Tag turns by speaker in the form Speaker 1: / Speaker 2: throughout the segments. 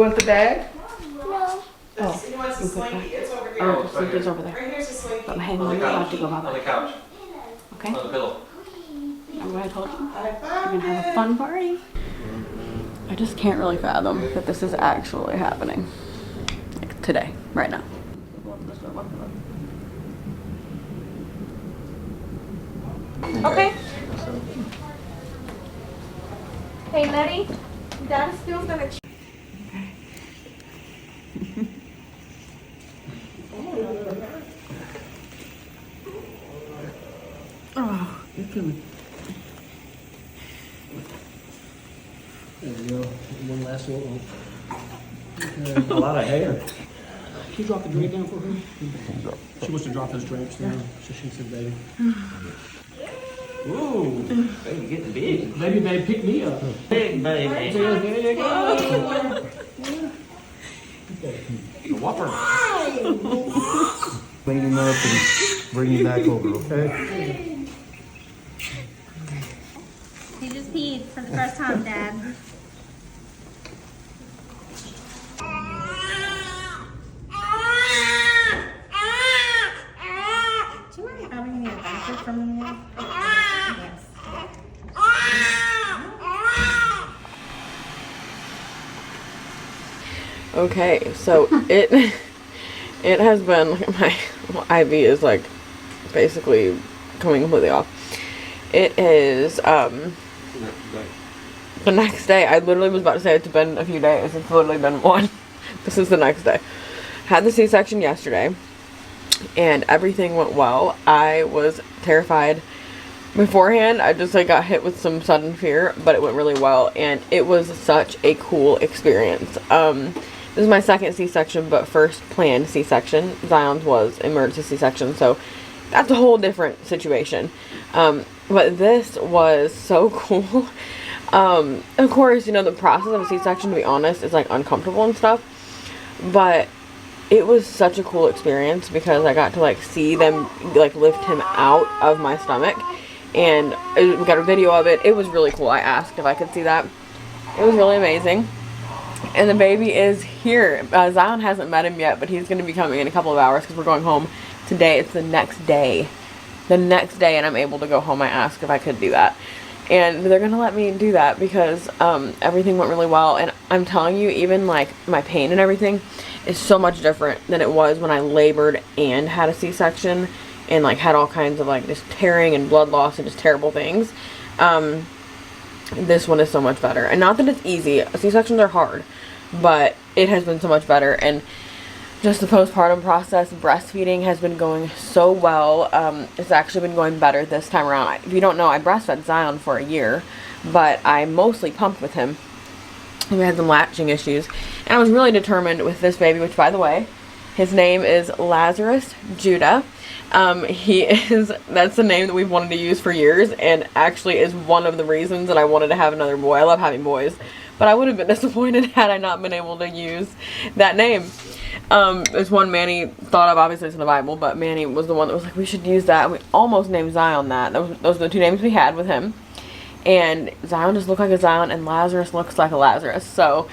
Speaker 1: want the bag?
Speaker 2: No.
Speaker 1: Oh,
Speaker 3: He wants the slinky. It's over here.
Speaker 1: oh, the slinky's over there.
Speaker 3: Right here's the slinky.
Speaker 1: But hang on, I have to go,
Speaker 4: On the
Speaker 1: Baba.
Speaker 4: couch.
Speaker 1: Okay?
Speaker 4: On the pillow.
Speaker 1: Remember what I told you?
Speaker 3: I
Speaker 1: We're
Speaker 3: found
Speaker 1: gonna have a
Speaker 3: it.
Speaker 1: fun party. I just can't really fathom that this is actually happening. Like today, right now.
Speaker 2: Okay. Hey, Letty. Dad still gonna.
Speaker 1: Oh, you're killing me.
Speaker 5: There we go. One last one. Okay. A lot of hair. Can you drop the drink down for her? She wants to drop those drapes down, so she said, baby. Ooh,
Speaker 4: Baby, getting big.
Speaker 5: baby, babe, pick me up.
Speaker 4: Big baby.
Speaker 5: There you go.
Speaker 4: The Whopper.
Speaker 5: Clean him up and bring him back over, okay?
Speaker 2: He just peed for the first time, Dad. Do you mind having any adventure from me? Yes.
Speaker 1: Okay, so it has been, my IV is like basically coming completely off. It is the next day. I literally was about to say it's been a few days. It's literally been one. This is the next day. Had the C-section yesterday and everything went well. I was terrified beforehand. I just like got hit with some sudden fear, but it went really well and it was such a cool experience. This is my second C-section, but first planned C-section. Zion's was emergency C-section, so that's a whole different situation. But this was so cool. Of course, you know, the process of a C-section, to be honest, is like uncomfortable and stuff. But it was such a cool experience because I got to like see them like lift him out of my stomach. And we got a video of it. It was really cool. I asked if I could see that. It was really amazing. And the baby is here. Zion hasn't met him yet, but he's going to be coming in a couple of hours because we're going home today. It's the next day. The next day, and I'm able to go home. I asked if I could do that. And they're going to let me do that because everything went really well. And I'm telling you, even like my pain and everything is so much different than it was when I labored and had a C-section and like had all kinds of like just tearing and blood loss and just terrible things. This one is so much better. And not that it's easy. C-sections are hard, but it has been so much better. And just the postpartum process, breastfeeding has been going so well. It's actually been going better this time around. If you don't know, I breastfed Zion for a year, but I mostly pumped with him. We had some latching issues. And I was really determined with this baby, which by the way, his name is Lazarus Judah. That's the name that we've wanted to use for years, and actually is one of the reasons that I wanted to have another boy. I love having boys, but I would have been disappointed had I not been able to use that name. It's one Manny thought of. Obviously it's in the Bible, but Manny was the one that was like, we should use that. And we almost named Zion that. Those are the two names we had with him. And Zion just looked like a Zion, and Lazarus looks like a Lazarus. So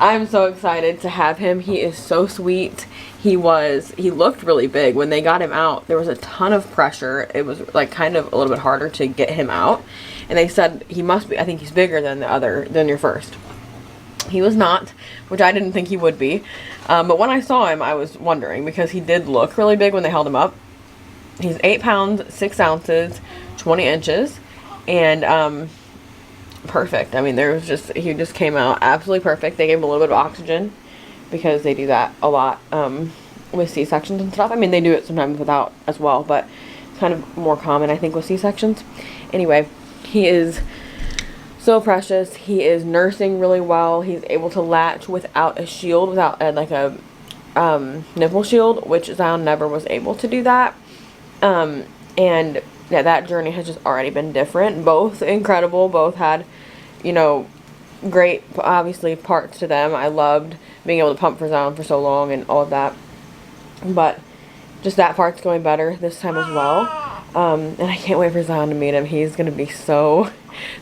Speaker 1: I'm so excited to have him. He is so sweet. He looked really big. When they got him out, there was a ton of pressure. It was like kind of a little bit harder to get him out. And they said he must be, I think he's bigger than your first. He was not, which I didn't think he would be. But when I saw him, I was wondering because he did look really big when they held him up. He's 8 pounds, 6 ounces, 20 inches, and perfect. I mean, he just came out absolutely perfect. They gave him a little bit of oxygen because they do that a lot with C-sections and stuff. I mean, they do it sometimes without as well, but it's kind of more common, I think, with C-sections. Anyway, he is so precious. He is nursing really well. He's able to latch without a shield, without like a nipple shield, which Zion never was able to do that. And yeah, that journey has just already been different. Both incredible. Both had, you know, great, obviously, parts to them. I loved being able to pump for Zion for so long and all of that. But just that part's going better this time as well. And I can't wait for Zion to meet him. He's going to be so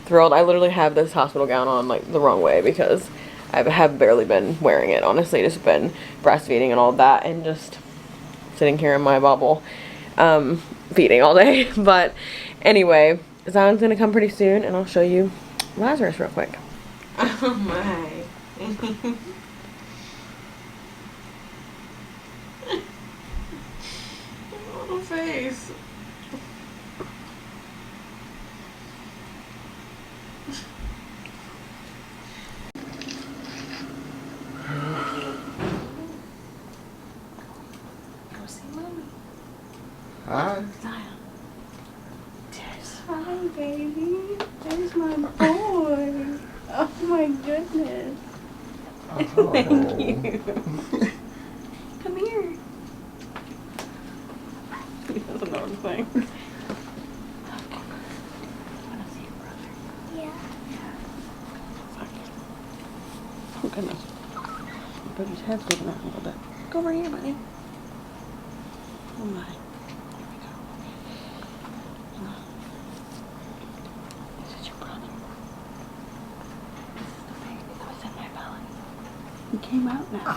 Speaker 1: thrilled. I literally have this hospital gown on like the wrong way because I have barely been wearing it, honestly. Just been breastfeeding and all that, and just sitting here in my bubble, feeding all day. But anyway, Zion's gonna come pretty soon, and I'll show you Lazarus real quick. Oh my. Little face.
Speaker 2: Go see mommy.
Speaker 6: Hi.
Speaker 2: Zion. Hi, baby. There's my boy. Oh my goodness.
Speaker 1: Thank you.
Speaker 2: Come here.
Speaker 1: He doesn't know what I'm saying.
Speaker 2: Yeah.
Speaker 1: Oh goodness. Buddy's head's moving out a little bit. Go over here, buddy. Oh my. Here we go. This is your brother. This is the baby that was in my belly. He came out now.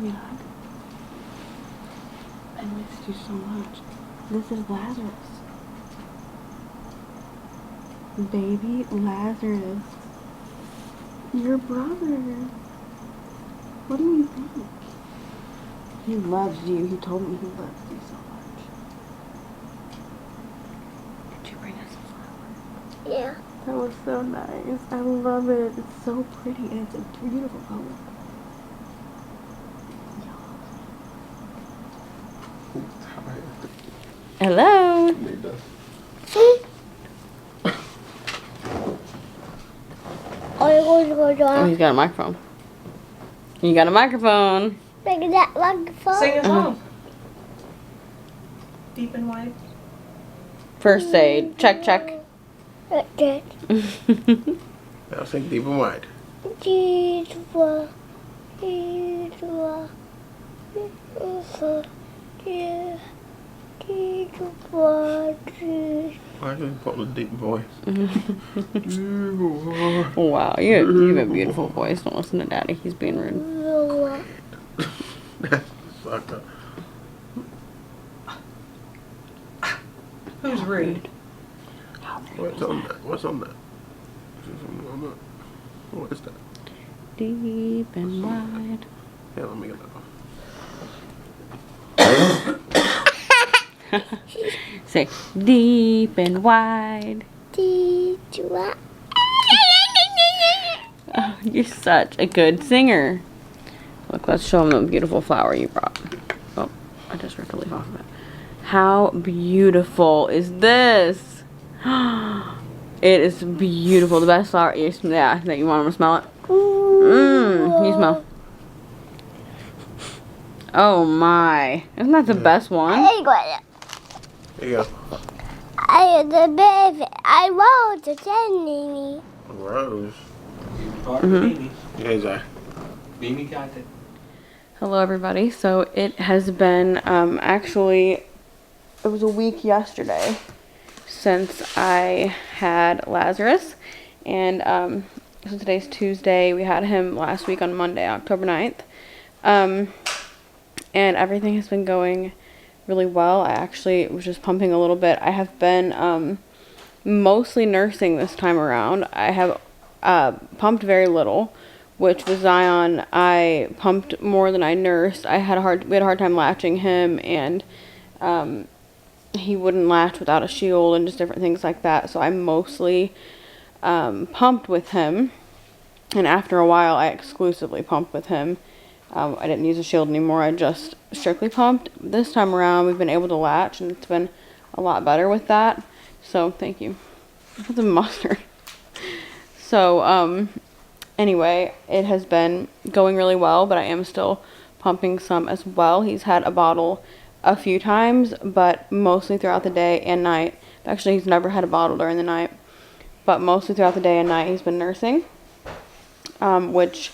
Speaker 1: Yeah. I missed you so much. This is Lazarus. Baby Lazarus. Your brother. What do you think? He loves you. He told me he loves you so much. Did you bring us a flower?
Speaker 2: Yeah.
Speaker 1: That was so nice. I love it. It's so pretty and it's a beautiful color. Hello. Oh, he's got a microphone. You got a microphone.
Speaker 2: Look at that microphone.
Speaker 3: Sing a song. Deep and wide.
Speaker 1: First aid. Check, check.
Speaker 2: Okay.
Speaker 6: Now sing deep and wide. Why are you putting a deep voice?
Speaker 1: Wow, you have a beautiful voice. Don't listen to Daddy. He's being rude.
Speaker 6: Sucker.
Speaker 3: Who's rude?
Speaker 6: What's on that? What's on that? What is that?
Speaker 1: Deep and wide.
Speaker 6: Yeah, let me get that one.
Speaker 1: Say deep and wide. Oh, you're such a good singer. Look, let's show them the beautiful flower you brought. Oh, I just ripped a leaf off of it. How beautiful is this? It is beautiful. The best flower. Yeah, that you want them to smell it. You smell. Oh my! Isn't that the best one?
Speaker 6: Here you go.
Speaker 2: I am the baby. I want to send me.
Speaker 6: Rose.
Speaker 4: Mm-hmm.
Speaker 6: Yeah, Zach.
Speaker 4: Mimi got it.
Speaker 1: Hello everybody. So it has been actually it was a week yesterday since I had Lazarus, and so today's Tuesday. We had him last week on Monday, October 9th. And everything has been going really well. I actually was just pumping a little bit. I have been mostly nursing this time around. I have pumped very little, which with Zion, I pumped more than I nursed. We had a hard time latching him, and he wouldn't latch without a shield and just different things like that. So I mostly pumped with him, and after a while, I exclusively pumped with him. I didn't use a shield anymore. I just strictly pumped. This time around, we've been able to latch, and it's been a lot better with that. So, thank you for the mustard. So, anyway, it has been going really well, but I am still pumping some as well. He's had a bottle a few times, but mostly throughout the day and night. Actually, he's never had a bottle during the night, but mostly throughout the day and night he's been nursing, which,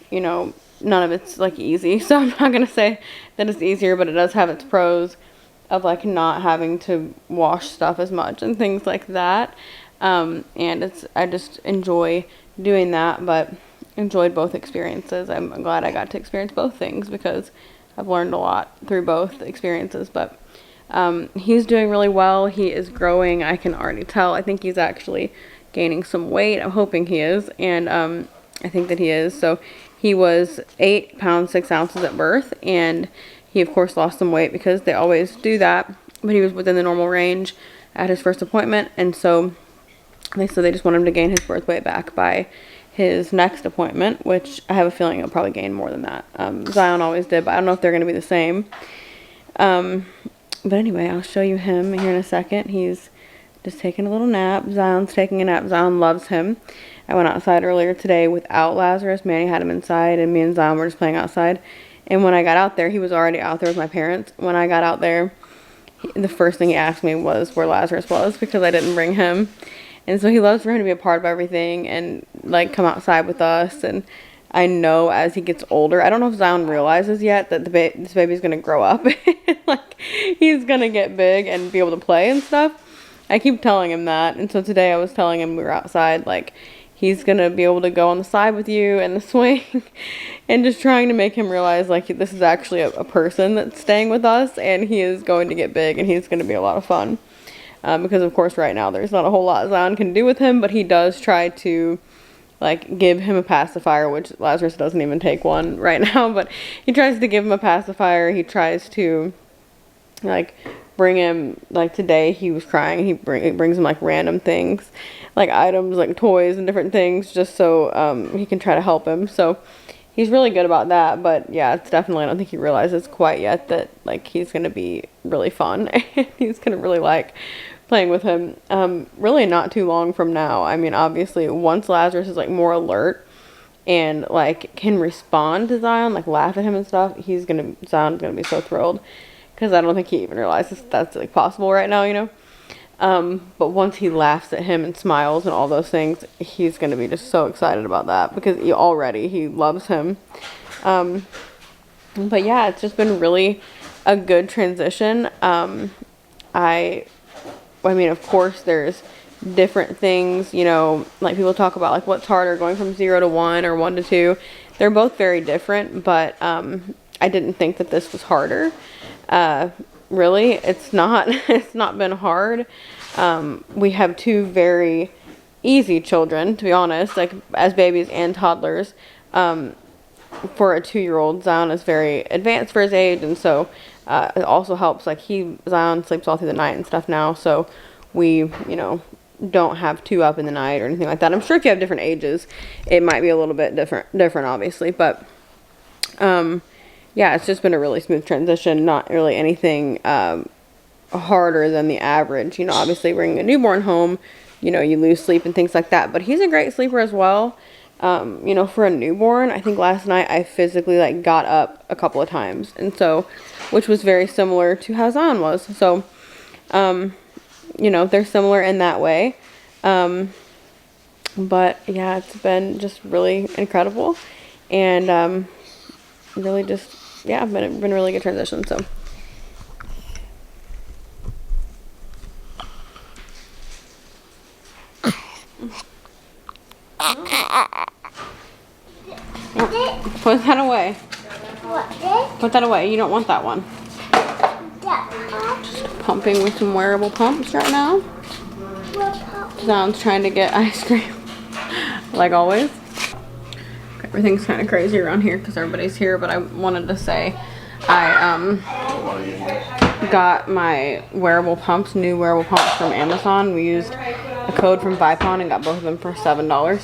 Speaker 1: you know, none of it's like easy, so I'm not gonna say that it's easier, but it does have its pros of like not having to wash stuff as much and things like that. And I just enjoy doing that, but enjoyed both experiences. I'm glad I got to experience both things because I've learned a lot through both experiences. But he's doing really well. He is growing. I can already tell. I think he's actually gaining some weight. I'm hoping he is. And I think that he is. So he was 8 pounds 6 ounces at birth. And he, of course, lost some weight because they always do that. But he was within the normal range at his first appointment. And so they said they just want him to gain his birth weight back by his next appointment, which I have a feeling he'll probably gain more than that. Zion always did, but I don't know if they're going to be the same. But anyway, I'll show you him here in a second. He's just taking a little nap. Zion's taking a nap. Zion loves him. I went outside earlier today without Lazarus. Manny had him inside, and me and Zion were just playing outside. And when I got out there, he was already out there with my parents. When I got out there, the first thing he asked me was where Lazarus was because I didn't bring him. And so he loves for him to be a part of everything and, like, come outside with us. And I know as he gets older, I don't know if Zion realizes yet that this baby's going to grow up. Like, he's going to get big and be able to play and stuff. I keep telling him that. And so today I was telling him we were outside, like, he's going to be able to go on the side with you and the swing. And just trying to make him realize, like, this is actually a person that's staying with us. And he is going to get big and he's going to be a lot of fun. Because, of course, right now there's not a whole lot Zion can do with him, but he does try to, like, give him a pacifier, which Lazarus doesn't even take one right now, but he tries to give him a pacifier. He tries to, like, bring him, like, today he was crying. He brings him, like, random things, like, items, like, toys and different things, just so he can try to help him. So he's really good about that, but yeah, it's definitely, I don't think he realizes quite yet that, like, he's going to be really fun. He's going to really like playing with him. Really not too long from now. I mean, obviously, once Lazarus is, like, more alert and, like, can respond to Zion, like, laugh at him and stuff, Zion's going to be so thrilled. Because I don't think he even realizes that's, like, possible right now, you know? But once he laughs at him and smiles and all those things, he's going to be just so excited about that because he loves him. But yeah, it's just been really a good transition. I mean, of course, there's different things, you know, like people talk about, like, what's harder, going from 0 to 1 or 1 to 2. They're both very different, but I didn't think that this was harder. Really, it's not been hard. We have 2 very easy children, to be honest, like, as babies and toddlers. For a 2-year-old, Zion is very advanced for his age, and so it also helps, like, Zion sleeps all through the night and stuff now, so we, you know, don't have 2 up in the night or anything like that. I'm sure if you have different ages, it might be a little bit different obviously, but yeah, it's just been a really smooth transition, not really anything harder than the average. You know, obviously bringing a newborn home, you know, you lose sleep and things like that, but he's a great sleeper as well. You know, for a newborn, I think last night I physically, like, got up a couple of times, and so, which was very similar to how Zion was. So, you know, they're similar in that way. But yeah, it's been just really incredible, and really just, yeah, been a really good transition. So. Put that away. Put that away. You don't want that one. Just pumping with some wearable pumps right now. Zion's trying to get ice cream, like always. Everything's kind of crazy around here because everybody's here, but I wanted to say I got my wearable pumps, new wearable pumps from Amazon. We used a code from Vipon and got both of them for $7.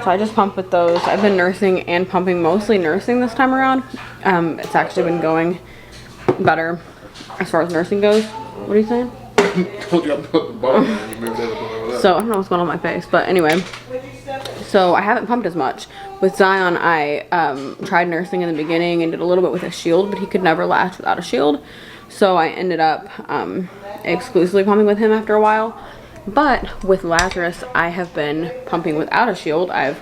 Speaker 1: So I just pump with those. I've been nursing and pumping, mostly nursing this time around. It's actually been going better as far as nursing goes. What are you saying? So I don't know what's going on my face, but anyway. So I haven't pumped as much. With Zion, I tried nursing in the beginning and did a little bit with a shield, but he could never last without a shield. So I ended up exclusively pumping with him after a while. But with Lazarus, I have been pumping without a shield. I've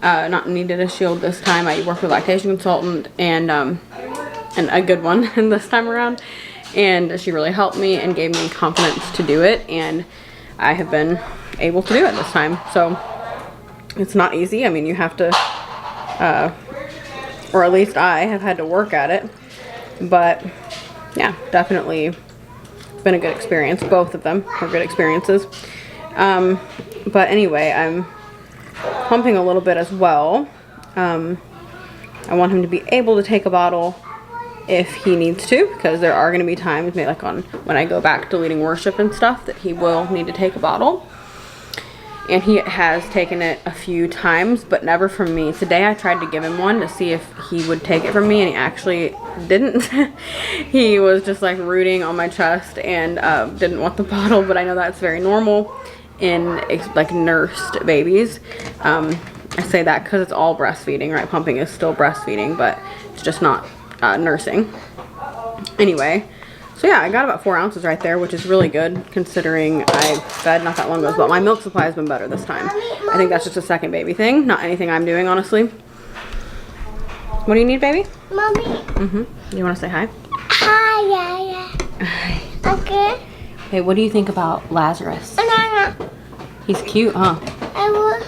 Speaker 1: not needed a shield this time. I worked with a lactation consultant and a good one this time around. And she really helped me and gave me confidence to do it. And I have been able to do it this time. So it's not easy. I mean, you have to or at least I have had to work at it. But yeah, definitely been a good experience. Both of them were good experiences. But anyway, I'm pumping a little bit as well. I want him to be able to take a bottle if he needs to, because there are going to be times, maybe like on when I go back to leading worship and stuff, that he will need to take a bottle. And he has taken it a few times, but never from me. Today I tried to give him one to see if he would take it from me, and he actually didn't. He was just like rooting on my chest and didn't want the bottle, but I know that's very normal in like nursed babies. I say that because it's all breastfeeding, right? Pumping is still breastfeeding, but it's just not nursing. Anyway, so yeah, I got about 4 ounces right there, which is really good considering I fed not that long ago as well. My milk supply has been better this time. I think that's just a second baby thing, not anything I'm doing, honestly. What do you need, baby?
Speaker 7: Mommy.
Speaker 1: Mm-hmm. You want to say hi?
Speaker 7: Hi, yeah. Okay.
Speaker 1: Hey, what do you think about Lazarus?
Speaker 7: Banana.
Speaker 1: He's cute, huh?
Speaker 7: I will.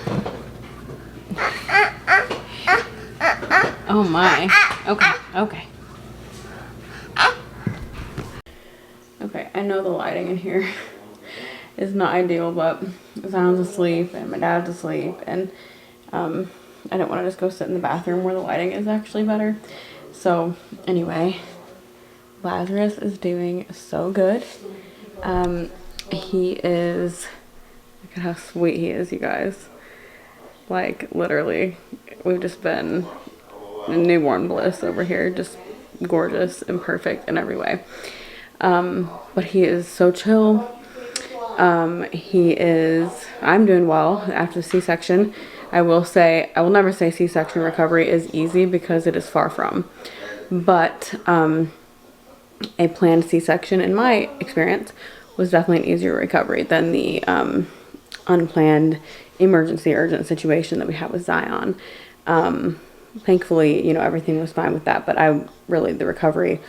Speaker 1: Oh my. Okay, okay. Okay, I know the lighting in here is not ideal, but Zion's asleep and my dad's asleep, and I didn't want to just go sit in the bathroom where the lighting is actually better. So anyway, Lazarus is doing so good. He is, look at how sweet he is, you guys. Like literally, we've just been newborn bliss over here, just gorgeous and perfect in every way. But he is so chill. I'm doing well after the C-section. I will never say C-section recovery is easy, because it is far from. But a planned C-section, in my experience, was definitely an easier recovery than the unplanned emergency urgent situation that we had with Zion. Thankfully, everything was fine with that, but the recovery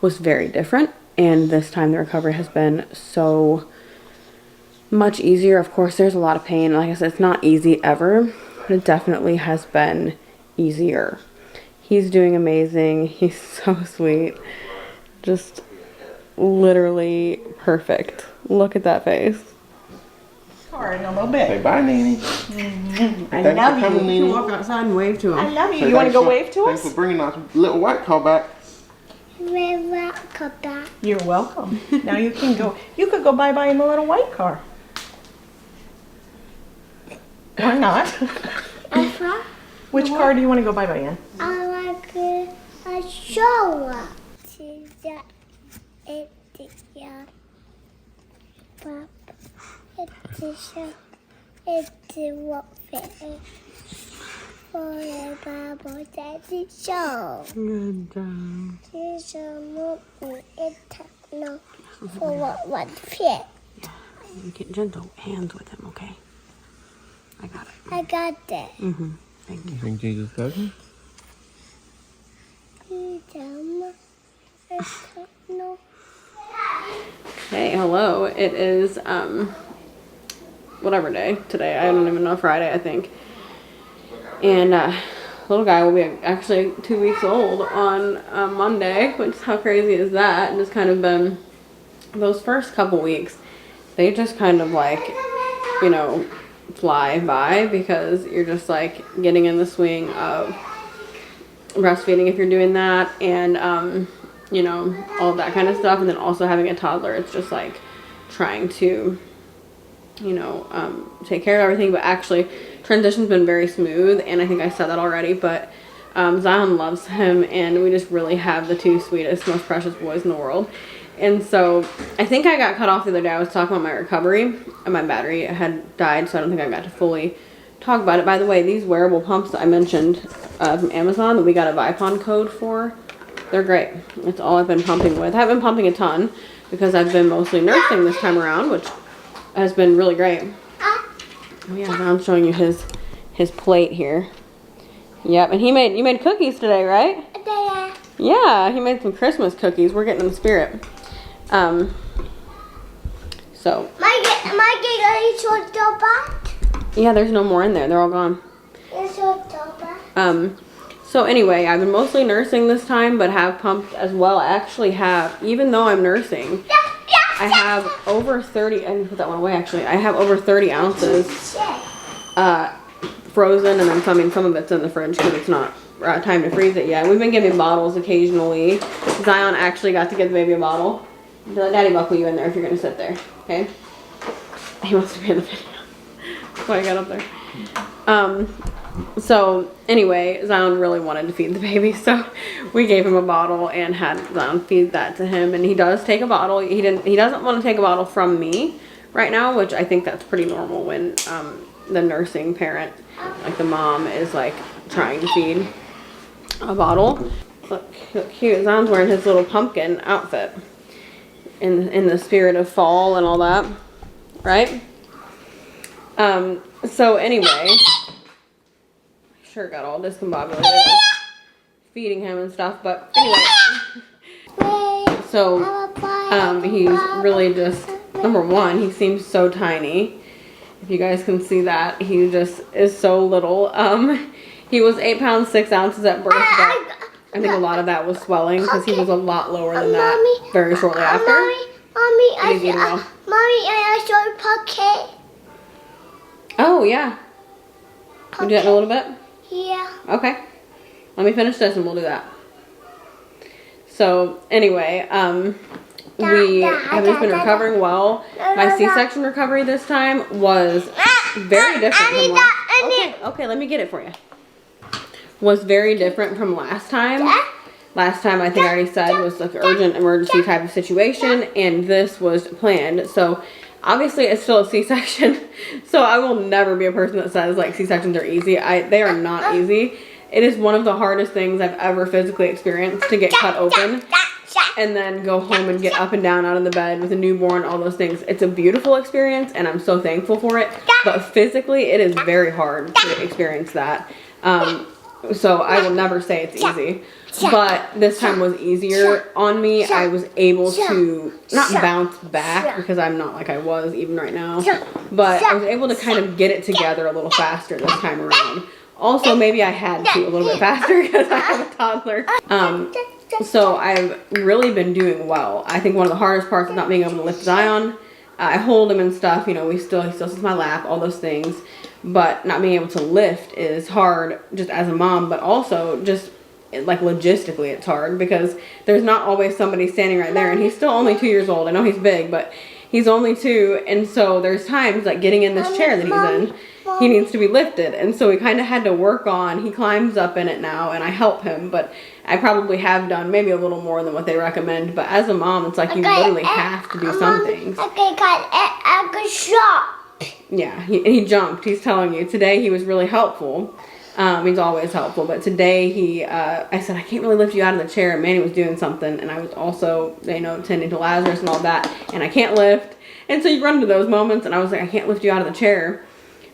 Speaker 1: was very different. And this time the recovery has been so much easier. Of course, there's a lot of pain. Like I said, it's not easy ever, but it definitely has been easier. He's doing amazing. He's so sweet. Just literally perfect. Look at that face.
Speaker 3: Sorry, a little bit.
Speaker 6: Say bye, Nene.
Speaker 3: I love you.
Speaker 6: Nene.
Speaker 1: You walk outside and wave to him.
Speaker 3: I love you. You want to go wave to
Speaker 6: Thanks
Speaker 3: us?
Speaker 6: for bringing our little white car back.
Speaker 3: You're welcome. Now you can go. You could go bye-bye in the little white car. Or not. Which car do you want to go bye-bye in?
Speaker 7: I like a shower. It's what for the Bible that it shows.
Speaker 1: Good job.
Speaker 7: It's a movie. It's no for what fit.
Speaker 1: You get gentle hands with him, okay? I got it.
Speaker 7: I got that.
Speaker 1: Mm-hmm. Thank you.
Speaker 6: You think Jesus does it?
Speaker 7: No.
Speaker 1: Hey, hello. It is whatever day today. I don't even know, Friday, I think. And little guy will be actually 2 weeks old on Monday, which, how crazy is that? And it's kind of been those first couple weeks, they just kind of like, fly by, because you're just like getting in the swing of breastfeeding if you're doing that, and all of that kind of stuff, and then also having a toddler. It's just like trying to take care of everything, but actually transition's been very smooth, and I think I said that already, but Zion loves him, and we just really have the two sweetest, most precious boys in the world. And so I think I got cut off the other day. I was talking about my recovery, and my battery had died, so I don't think I got to fully talk about it. By the way, these wearable pumps that I mentioned from Amazon that we got a Vipon code for, they're great. That's all I've been pumping with. I haven't been pumping a ton because I've been mostly nursing this time around, which has been really great. Oh yeah, now I'm showing you his plate here. Yep, and you made cookies today, right? Yeah, he made some Christmas cookies. We're getting in the spirit. So. Yeah, there's no more in there. They're all gone. So anyway, I've been mostly nursing this time, but have pumped as well. I actually have, even though I'm nursing, I have over 30, I can put that one away actually. I have over 30 ounces frozen, and then some of it's in the fridge because it's not time to freeze it yet. We've been giving bottles occasionally. Zion actually got to give the baby a bottle. Let Daddy buckle you in there if you're going to sit there, okay? He wants to be in the video. That's why I got up there. So anyway, Zion really wanted to feed the baby, so we gave him a bottle and had Zion feed that to him. And he does take a bottle. He doesn't want to take a bottle from me right now, which I think that's pretty normal when the nursing parent, like the mom, is like trying to feed a bottle. Look cute. Zion's wearing his little pumpkin outfit in the spirit of fall and all that, right? So anyway, sure got all discombobulated feeding him and stuff, but anyway, so he's really just, number one, he seems so tiny. If you guys can see that, he just is so little. He was 8 pounds 6 ounces at birth, but I think a lot of that was swelling because he was a lot lower than that very shortly after.
Speaker 7: Mommy, I saw a pocket.
Speaker 1: Oh yeah, we'll do that in a little bit.
Speaker 7: Yeah.
Speaker 1: Okay, let me finish this and we'll do that. So anyway, we have just been recovering well. My C-section recovery this time was very different from last. Okay, let me get it for you. Was very different from last time. Last time, I think I already said, was like an urgent emergency type of situation, and this was planned. So obviously it's still a C-section, so I will never be a person that says like C-sections are easy. They are not easy. It is one of the hardest things I've ever physically experienced, to get cut open and then go home and get up and down out of the bed with a newborn, all those things. It's a beautiful experience and I'm so thankful for it, but physically it is very hard to experience that. So I will never say it's easy, but this time was easier on me. I was able to not bounce back because I'm not like I was even right now, but I was able to kind of get it together a little faster this time around. Also, maybe I had to a little bit faster because I have a toddler. So I've really been doing well. I think one of the hardest parts is not being able to lift Zion. I hold him and stuff, you know, he still sits in my lap, all those things. But not being able to lift is hard just as a mom, but also just like logistically it's hard because there's not always somebody standing right there, and he's still only 2 years old. I know he's big, but he's only 2, and so there's times like getting in this chair that he's in, he needs to be lifted, and so we kind of had to work on, he climbs up in it now and I help him, but I probably have done maybe a little more than what they recommend. But as a mom, it's like you literally have to do some things.
Speaker 7: I could shop.
Speaker 1: Yeah, he jumped. He's telling you. Today he was really helpful. He's always helpful. But today I said, I can't really lift you out of the chair. And Manny was doing something. And I was also, you know, tending to Lazarus and all that. And I can't lift. And so you run into those moments. And I was like, I can't lift you out of the chair.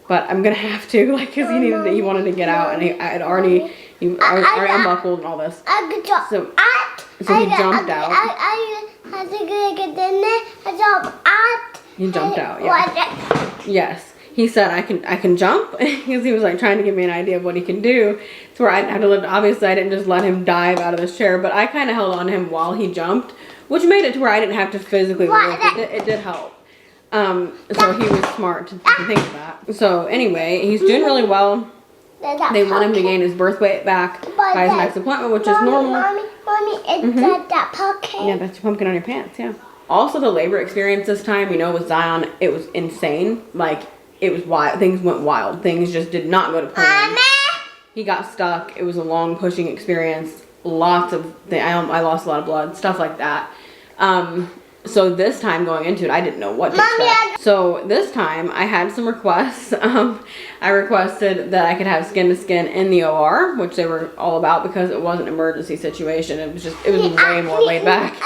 Speaker 1: But I'm going to have to. Like, because he wanted to get out. And I was already unbuckled and all this. So he jumped out. He jumped out, yeah. Yes. He said, I can jump, because he was like trying to give me an idea of what he can do, to where I didn't have to lift. Obviously, I didn't just let him dive out of this chair, but I kind of held on to him while he jumped, which made it to where I didn't have to physically lift. It did help. So he was smart to think of that. So anyway, he's doing really well. They want him to gain his birth weight back by his next appointment, which is normal.
Speaker 7: Mommy, it's that pumpkin.
Speaker 1: Yeah, that's your pumpkin on your pants, yeah. Also, the labor experience this time, you know, with Zion, it was insane. Like, it was wild. Things went wild. Things just did not go to plan. He got stuck. It was a long pushing experience. Lots of things. I lost a lot of blood. Stuff like that. So this time going into it, I didn't know what to expect. So this time I had some requests. I requested that I could have skin to skin in the OR, which they were all about because it was an emergency situation. It was way more laid back.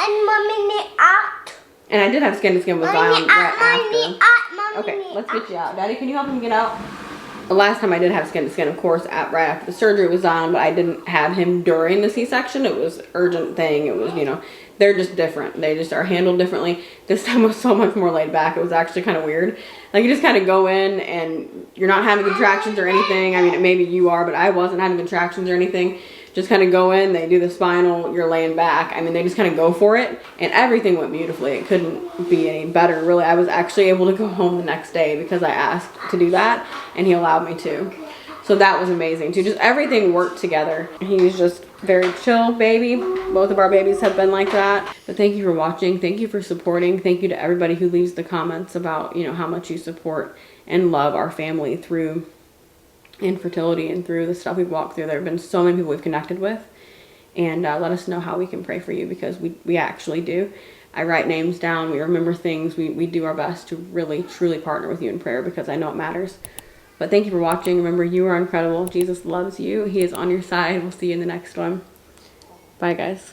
Speaker 1: And I did have skin to skin with Zion right after. Okay, let's get you out. Daddy, can you help him get out? The last time I did have skin to skin, of course, right after the surgery was on, but I didn't have him during the C-section. It was an urgent thing. It was, you know, they're just different. They just are handled differently. This time was so much more laid back. It was actually kind of weird. Like, you just kind of go in and you're not having contractions or anything. I mean, maybe you are, but I wasn't having contractions or anything. just kind of go in, they do the spinal, you're laying back. I mean, they just kind of go for it, and everything went beautifully. It couldn't be any better, really. I was actually able to go home the next day because I asked to do that, and he allowed me to. So that was amazing too. Just everything worked together. He's just very chill baby. Both of our babies have been like that. But thank you for watching. Thank you for supporting. Thank you to everybody who leaves the comments about, you know, how much you support and love our family through infertility and through the stuff we've walked through. There have been so many people we've connected with, and let us know how we can pray for you, because we actually do. I write names down, we remember things, we do our best to really truly partner with you in prayer, because I know it matters. But thank you for watching. Remember, you are incredible. Jesus loves you. He is on your side. We'll see you in the next one. Bye guys.